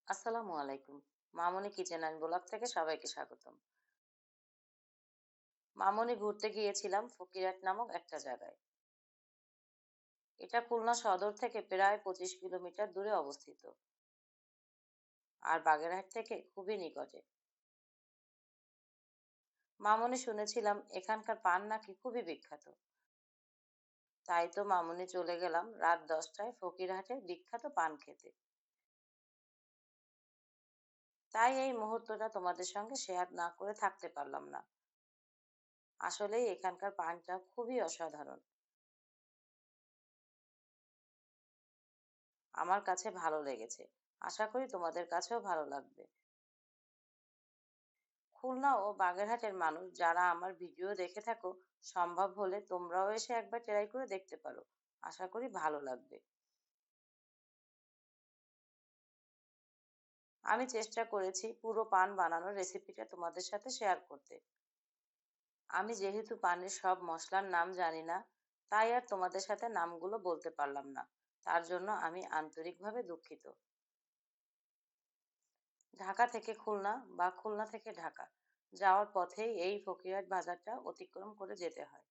আসসালামু আলাইকুম। মামুনি kitchen and blog থেকে সবাইকে স্বাগতম। মামুনি ঘুরতে গিয়েছিলাম ফকিরহাট নামক একটা জায়গায়। এটা খুলনা সদর থেকে প্রায় 25 কিলোমিটার দূরে অবস্থিত আর বাগেরহাট থেকে খুবই নিকটে। মামুনি শুনেছিলাম এখানকার পান নাকি খুবই বিখ্যাত। তাই তো মামুনি চলে গেলাম রাত 10টায় ফকিরহাটের বিখ্যাত পান খেতে। তাই এই মুহূর্তটা তোমাদের সঙ্গে শেয়ার না করে থাকতে পারলাম না। আসলেই এখানকার পানটা খুবই অসাধারণ। আমার কাছে ভালো লেগেছে। আশা করি তোমাদের কাছেও ভালো লাগবে। খুলনা ও বাগেরহাটের মানুষ যারা আমার ভিডিও দেখে থাকো, সম্ভব হলে তোমরাও এসে একবার ট্রাই করে দেখতে পারো। আশা করি ভালো লাগবে। আমি চেষ্টা করেছি পুরো পান বানানোর রেসিপিটা তোমাদের সাথে শেয়ার করতে। আমি যেহেতু পানের সব মশলার নাম জানি না, তাই আর তোমাদের সাথে নামগুলো বলতে পারলাম না। তার জন্য আমি আন্তরিকভাবে দুঃখিত। ঢাকা থেকে খুলনা বা খুলনা থেকে ঢাকা যাওয়ার পথেই এই ফকিরহাট বাজারটা অতিক্রম করে যেতে হয়।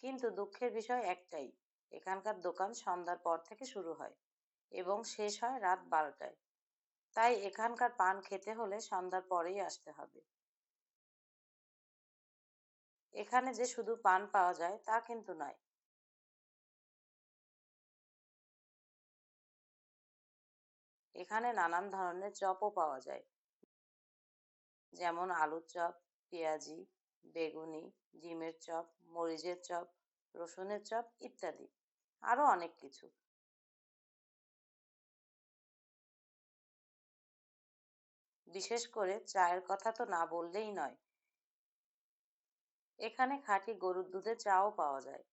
কিন্তু দুঃখের বিষয় একটাই, এখানকার দোকান সন্ধ্যার পর থেকে শুরু হয় এবং শেষ হয় রাত 12টায়। তাই এখানকার পান খেতে হলে সন্ধ্যার পরেই আসতে হবে। এখানে যে শুধু পান পাওয়া যায় তা কিন্তু নয়। এখানে নানান ধরনের চপও পাওয়া যায়, যেমন আলুর চপ, পেঁয়াজি, বেগুনি, ডিমের চপ, মরিচের চপ, রসুনের চপ ইত্যাদি। আরো অনেক কিছু। বিশেষ করে চায়ের কথা তো না বললেই নয়। এখানে খাঁটি গরুর দুধের চাও পাওয়া যায়।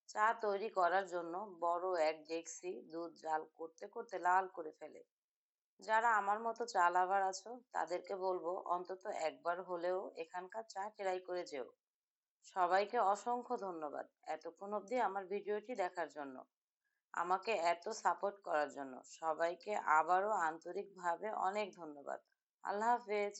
চা তৈরি করার জন্য বড় এক ডেকচি দুধ জাল করতে করতে লাল করে ফেলে। যারা আমার মতো চা লাভার আছো তাদেরকে বলবো অন্তত একবার হলেও এখানকার চা ট্রাই করে যেও। সবাইকে অসংখ্য ধন্যবাদ এতক্ষণ অবধি আমার ভিডিওটি দেখার জন্য, আমাকে এত সাপোর্ট করার জন্য। সবাইকে আবারও আন্তরিকভাবে অনেক ধন্যবাদ। আল্লাহ হাফেজ।